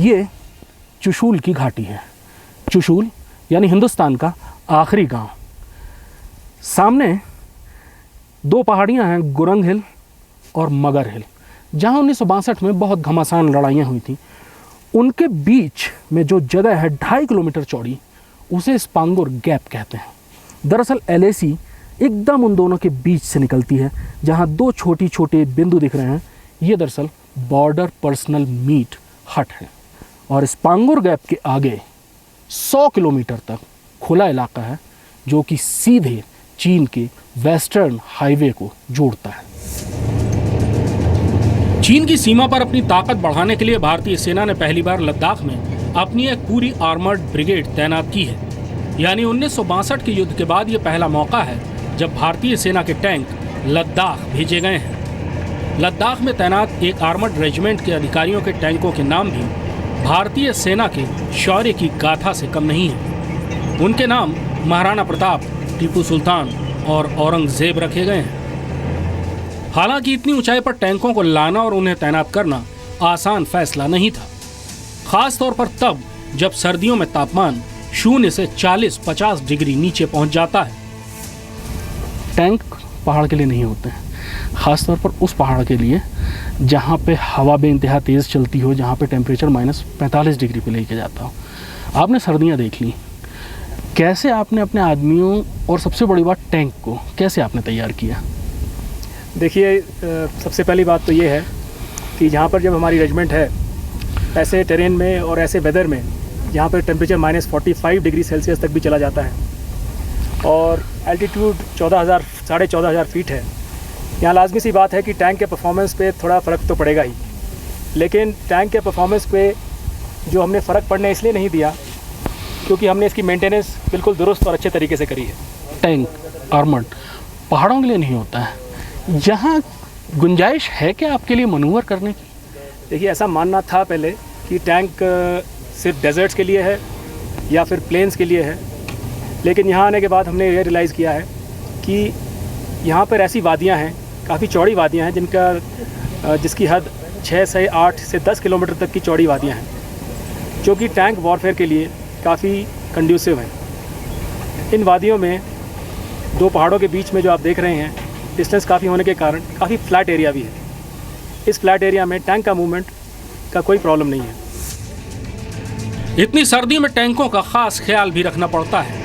ये चुशूल की घाटी है। चुशूल यानी हिंदुस्तान का आखिरी गांव। सामने दो पहाड़ियां हैं, गुरंग हिल और मगर हिल, जहां 1962 में बहुत घमासान लड़ाइयाँ हुई थी। उनके बीच में जो जगह है 2.5 किलोमीटर चौड़ी, उसे स्पांगुर गैप कहते हैं। दरअसल LAC एकदम उन दोनों के बीच से निकलती है। जहां दो छोटी छोटे बिंदु दिख रहे हैं, ये दरअसल बॉर्डर पर्सनल मीट हट है। और स्पांगुर गैप के आगे 100 किलोमीटर तक खुला इलाका है, जो कि सीधे चीन के वेस्टर्न हाईवे को जोड़ता है। चीन की सीमा पर अपनी ताकत बढ़ाने के लिए भारतीय सेना ने पहली बार लद्दाख में अपनी एक पूरी आर्मर्ड ब्रिगेड तैनात की है। यानी 1962 के युद्ध के बाद ये पहला मौका है जब भारतीय सेना के टैंक लद्दाख भेजे गए हैं। लद्दाख में तैनात एक आर्मर्ड रेजिमेंट के अधिकारियों के टैंकों के नाम भी भारतीय सेना के शौर्य की गाथा से कम नहीं है। उनके नाम महाराणा प्रताप, टीपू सुल्तान और औरंगजेब रखे गए हैं। हालांकि इतनी ऊंचाई पर टैंकों को लाना और उन्हें तैनात करना आसान फैसला नहीं था, खास तौर पर तब जब सर्दियों में तापमान 0 से 40-50 डिग्री नीचे पहुंच जाता है। टैंक पहाड़ के लिए नहीं होते हैं, खास तौर पर उस पहाड़ के लिए जहां पे हवा बेइंतहा तेज़ चलती हो, जहां पे टेम्परेचर -45 डिग्री पे लेके जाता हो। आपने सर्दियां देख ली, कैसे आपने अपने आदमियों और सबसे बड़ी बात टैंक को कैसे आपने तैयार किया? देखिए, सबसे पहली बात तो ये है कि जहाँ पर जब हमारी रेजिमेंट है, ऐसे टेरेन में और ऐसे वेदर में जहाँ पर टेम्परेचर -45 डिग्री सेल्सियस तक भी चला जाता है और एल्टीट्यूड 14,000-14,500 फीट है, यहाँ लाजमी सी बात है कि टैंक के परफॉर्मेंस पे थोड़ा फ़र्क तो पड़ेगा ही। लेकिन टैंक के परफॉर्मेंस पे जो हमने फ़र्क पड़ने इसलिए नहीं दिया क्योंकि हमने इसकी मेंटेनेंस बिल्कुल दुरुस्त और अच्छे तरीके से करी है। टैंक आर्मर्ड पहाड़ों के लिए नहीं होता है, यहाँ गुंजाइश है क्या आपके लिए मनूवर करने की? देखिए, ऐसा मानना था पहले कि टैंक सिर्फ डेजर्ट्स के लिए है या फिर प्लेन्स के लिए है, लेकिन यहाँ आने के बाद हमने ये रियलाइज़ किया है कि यहाँ पर ऐसी वादियाँ हैं, काफ़ी चौड़ी वादियाँ हैं जिसकी हद 6 से 8 से 10 किलोमीटर तक की चौड़ी वादियाँ हैं, जो कि टैंक वॉरफेयर के लिए काफ़ी कंड्यूसिव हैं। इन वादियों में दो पहाड़ों के बीच में जो आप देख रहे हैं, डिस्टेंस काफ़ी होने के कारण काफ़ी फ्लैट एरिया भी है। इस फ्लैट एरिया में टैंक का मूवमेंट का कोई प्रॉब्लम नहीं है। इतनी सर्दी में टैंकों का खास ख्याल भी रखना पड़ता है।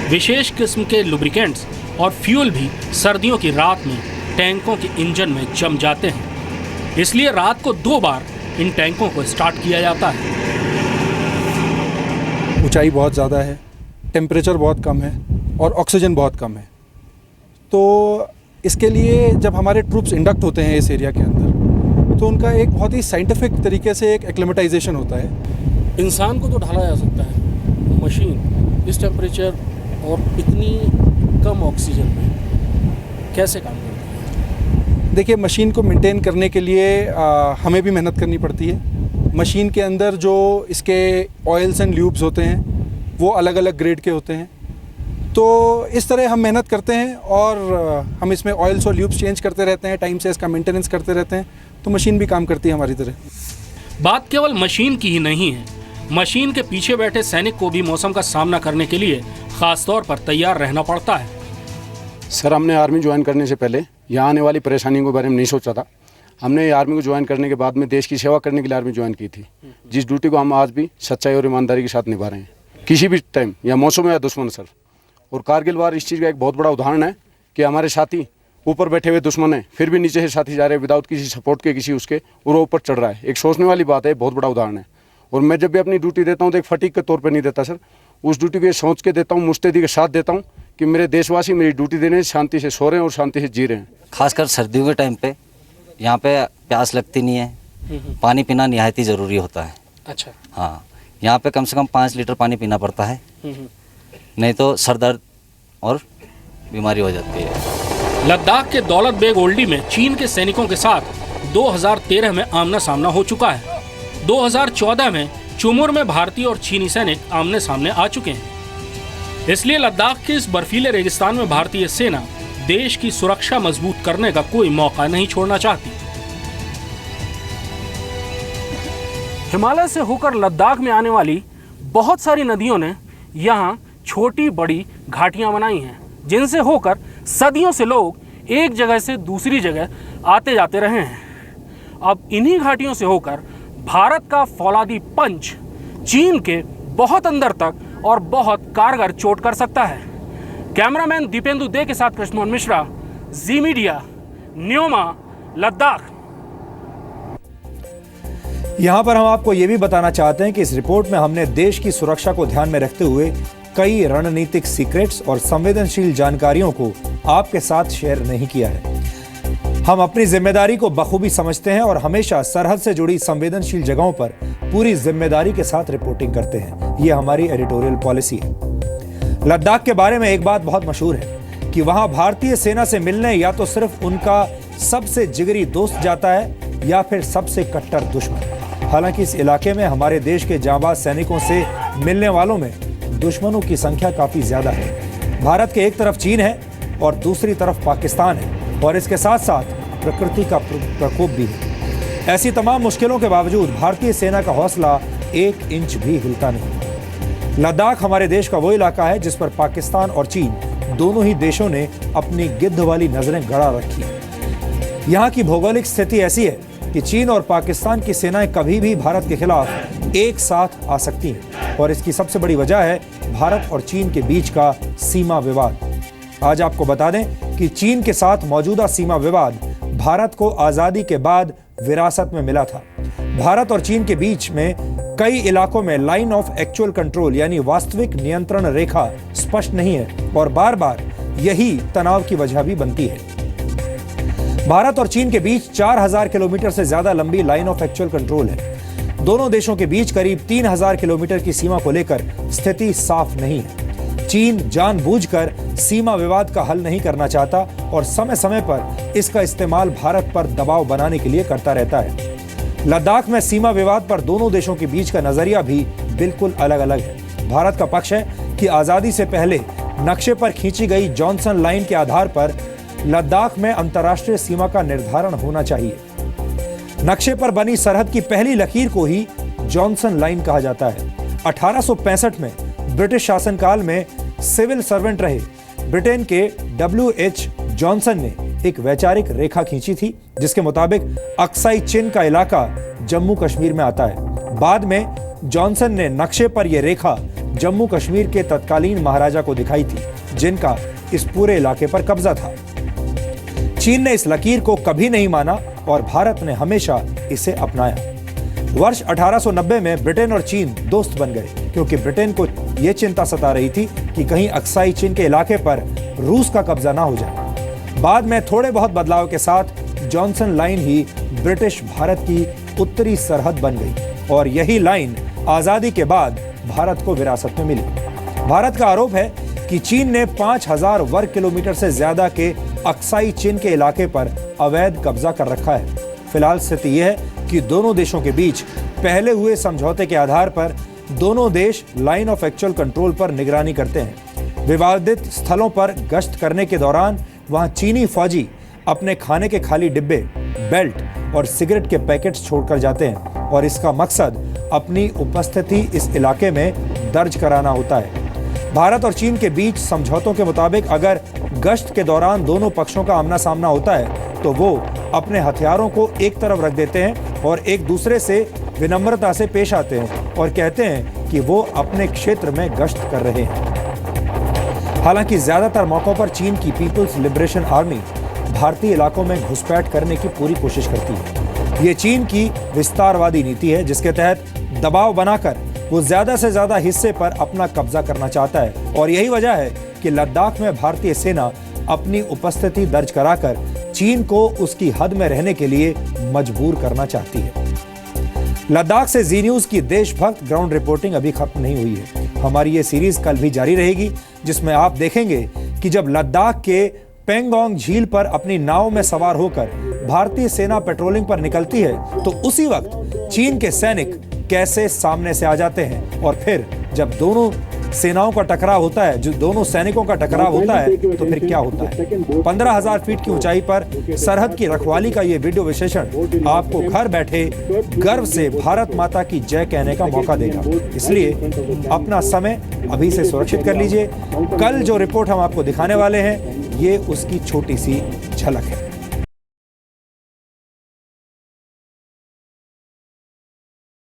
विशेष किस्म के लुब्रिकेंट्स और फ्यूल भी सर्दियों की रात में टैंकों के इंजन में जम जाते हैं, इसलिए रात को 2 बार इन टैंकों को स्टार्ट किया जाता है। ऊंचाई बहुत ज़्यादा है, टेम्परेचर बहुत कम है और ऑक्सीजन बहुत कम है। तो इसके लिए जब हमारे ट्रूप्स इंडक्ट होते हैं इस एरिया के अंदर, तो उनका एक बहुत ही साइंटिफिक तरीके से एक एक्लिमेटाइजेशन होता है। इंसान को तो ढाला जा सकता है, मशीन इस टेम्परेचर और इतनी कम ऑक्सीजन में कैसे काम करती है? देखिए, मशीन को मेंटेन करने के लिए हमें भी मेहनत करनी पड़ती है। मशीन के अंदर जो इसके ऑयल्स एंड ल्यूब्स होते हैं वो अलग अलग ग्रेड के होते हैं। तो इस तरह हम मेहनत करते हैं और हम इसमें ऑयल्स और ल्यूब्स चेंज करते रहते हैं, टाइम से इसका मेंटेनेंस करते रहते हैं, तो मशीन भी काम करती है हमारी तरह। बात केवल मशीन की ही नहीं है, मशीन के पीछे बैठे सैनिक को भी मौसम का सामना करने के लिए खास तौर पर तैयार रहना पड़ता है। सर, हमने आर्मी ज्वाइन करने से पहले यहाँ आने वाली परेशानियों के बारे में नहीं सोचा था। हमने आर्मी को ज्वाइन करने के बाद में देश की सेवा करने के लिए आर्मी ज्वाइन की थी, जिस ड्यूटी को हम आज भी सच्चाई और ईमानदारी के साथ निभा रहे हैं, किसी भी टाइम, या मौसम या दुश्मन सर। और कारगिल वार इस चीज़ का एक बहुत बड़ा उदाहरण है कि हमारे साथी ऊपर बैठे हुए दुश्मन है, फिर भी नीचे से साथी जा रहे हैं विदाउट किसी सपोर्ट के, किसी उसके, और वो ऊपर चढ़ रहा है। एक सोचने वाली बात है, बहुत बड़ा उदाहरण है। और मैं जब भी अपनी ड्यूटी देता हूँ तो एक फटीक के तौर पर नहीं देता सर, उस ड्यूटी को ये सोच के देता हूँ, मुस्तैदी के साथ देता हूँ कि मेरे देशवासी मेरी ड्यूटी देने शांति से सो रहे हैं और शांति से जी रहे हैं। खासकर सर्दियों के टाइम पे यहाँ पे प्यास लगती नहीं है, पानी पीना निहायत ही ज़रूरी होता है। अच्छा। हाँ, यहाँ पे कम से कम 5 लीटर पानी पीना पड़ता है, नहीं तो सर दर्द और बीमारी हो जाती है। लद्दाख के दौलत बेग ओल्डी में चीन के सैनिकों के साथ 2013 में आमना सामना हो चुका है। 2014 में चुमुर में भारतीय और चीनी सैनिक आमने सामने आ चुके हैं। इसलिए लद्दाख के इस बर्फीले रेगिस्तान में भारतीय सेना देश की सुरक्षा मजबूत करने का कोई मौका नहीं छोड़ना चाहती। हिमालय से होकर लद्दाख में आने वाली बहुत सारी नदियों ने यहाँ छोटी बड़ी घाटियाँ बनाई हैं, जिनसे होकर सदियों से लोग एक जगह से दूसरी जगह आते जाते रहे हैं। अब इन्हीं घाटियों से होकर भारत का फौलादी पंच चीन के बहुत अंदर तक और बहुत कारगर चोट कर सकता है। कैमरामैन दीपेंदु दे के साथ कृष्ण मोहन मिश्रा, जी मीडिया, न्योमा, लद्दाख। यहाँ पर हम आपको ये भी बताना चाहते हैं कि इस रिपोर्ट में हमने देश की सुरक्षा को ध्यान में रखते हुए कई रणनीतिक सीक्रेट्स और संवेदनशील जानकारियों को आपके साथ शेयर नहीं किया है। हम अपनी जिम्मेदारी को बखूबी समझते हैं और हमेशा सरहद से जुड़ी संवेदनशील जगहों पर पूरी जिम्मेदारी के साथ रिपोर्टिंग करते हैं। ये हमारी एडिटोरियल पॉलिसी है। लद्दाख के बारे में एक बात बहुत मशहूर है कि वहां भारतीय सेना से मिलने या तो सिर्फ उनका सबसे जिगरी दोस्त जाता है या फिर सबसे कट्टर दुश्मन। हालांकि इस इलाके में हमारे देश के जांबाज सैनिकों से मिलने वालों में दुश्मनों की संख्या काफी ज्यादा है। भारत के एक तरफ चीन है और दूसरी तरफ पाकिस्तान है और इसके साथ साथ प्रकृति का प्रकोप भी है। ऐसी तमाम मुश्किलों के बावजूद भारतीय सेना का हौसला 1 इंच भी हिलता नहीं। लद्दाख हमारे देश का वो इलाका है जिस पर पाकिस्तान और चीन दोनों ही देशों ने अपनी गिद्ध वाली नजरें गड़ा रखी है। यहाँ की भौगोलिक स्थिति ऐसी है कि चीन और पाकिस्तान की सेनाएं कभी भी भारत के खिलाफ एक साथ आ सकती हैं और इसकी सबसे बड़ी वजह है भारत और चीन के बीच का सीमा विवाद। आज आपको बता दें कि चीन के साथ मौजूदा सीमा विवाद भारत को आजादी के बाद विरासत में मिला था। भारत और चीन के बीच में कई इलाकों में लाइन ऑफ एक्चुअल कंट्रोल यानी वास्तविक नियंत्रण रेखा स्पष्ट नहीं है और बार बार यही तनाव की वजह भी बनती है। भारत और चीन के बीच 4000 किलोमीटर से ज्यादा लंबी लाइन ऑफ एक्चुअल कंट्रोल है। दोनों देशों के बीच करीब 3000 किलोमीटर की सीमा को लेकर स्थिति साफ नहीं है। चीन जानबूझकर सीमा विवाद का हल नहीं करना चाहता और समय समय पर इसका इस्तेमाल भारत पर दबाव बनाने के लिए करता रहता है। लद्दाख में सीमा विवाद पर दोनों देशों के बीच का नजरिया भी बिल्कुल अलग अलग है। भारत का पक्ष है कि आजादी से पहले नक्शे पर खींची गई जॉनसन लाइन के आधार पर लद्दाख में अंतर्राष्ट्रीय सीमा का निर्धारण होना चाहिए। नक्शे पर बनी सरहद की पहली लकीर को ही जॉनसन लाइन कहा जाता है। 1865 में ब्रिटिश शासनकाल में सिविल सर्वेंट रहे ब्रिटेन के W.H. जॉनसन ने एक वैचारिक रेखा खींची थी जिसके मुताबिक अक्साई चिन का इलाका जम्मू कश्मीर में आता है। बाद में जॉनसन ने नक्शे पर यह रेखा जम्मू कश्मीर के तत्कालीन महाराजा को दिखाई थी जिनका इस पूरे इलाके पर कब्जा था। चीन ने इस लकीर को कभी नहीं माना और भारत ने हमेशा इसे अपनाया। वर्ष 1890 में ब्रिटेन और चीन दोस्त बन गए क्योंकि ब्रिटेन को यह चिंता सता रही थी कि कहीं अक्साई चिन के इलाके पर रूस का कब्जा ना हो जाए। बाद में थोड़े बहुत बदलाव के साथ जॉनसन लाइन ही ब्रिटिश भारत की उत्तरी सरहद बन गई और यही लाइन आजादी के बाद भारत को विरासत में मिली। भारत का आरोप है कि चीन ने 5000 वर्ग किलोमीटर से ज्यादा के अक्साई चिन के इलाके पर अवैध कब्जा कर रखा है। फिलहाल स्थिति यह है कि दोनों देशों के बीच पहले हुए समझौते के आधार पर दोनों देश लाइन ऑफ एक्चुअल कंट्रोल पर निगरानी करते हैं। विवादित स्थलों पर गश्त करने के दौरान वहां चीनी फौजी अपने खाने के खाली डिब्बे, बेल्ट और सिगरेट के पैकेट्स छोड़कर जाते हैं और इसका मकसद अपनी उपस्थिति इस इलाके में दर्ज कराना होता है। भारत और चीन के बीच समझौतों के मुताबिक अगर गश्त के दौरान दोनों पक्षों का आमना सामना होता है तो वो अपने हथियारों को एक तरफ रख देते हैं और एक दूसरे से विनम्रता से पेश आते हैं और कहते हैं कि वो अपने क्षेत्र में गश्त कर रहे हैं। हालांकि ज्यादातर मौकों पर चीन की पीपल्स लिबरेशन आर्मी भारतीय इलाकों में घुसपैठ करने की पूरी कोशिश करती है। ये चीन की विस्तारवादी नीति है जिसके तहत दबाव बनाकर वो ज्यादा से ज्यादा हिस्से पर अपना कब्जा करना चाहता है और यही वजह है कि लद्दाख में भारतीय सेना अपनी उपस्थिति दर्ज कराकर चीन को उसकी हद में रहने के लिए मजबूर करना चाहती है। लद्दाख से जी न्यूज की देशभक्त ग्राउंड रिपोर्टिंग अभी खत्म नहीं हुई है। हमारी ये सीरीज कल भी जारी रहेगी जिसमें आप देखेंगे कि जब लद्दाख के पेंगोंग झील पर अपनी नाव में सवार होकर भारतीय सेना पेट्रोलिंग पर निकलती है तो उसी वक्त चीन के सैनिक कैसे सामने से आ जाते हैं और फिर जब दोनों सेनाओं का टकराव होता है, जो दोनों सैनिकों का टकराव होता है, तो फिर क्या होता है। 15,000 फीट की ऊंचाई पर सरहद की रखवाली का ये वीडियो विश्लेषण आपको घर बैठे गर्व से भारत माता की जय कहने का मौका देगा। इसलिए अपना समय अभी से सुरक्षित कर लीजिए। कल जो रिपोर्ट हम आपको दिखाने वाले हैं, ये उसकी छोटी सी झलक है।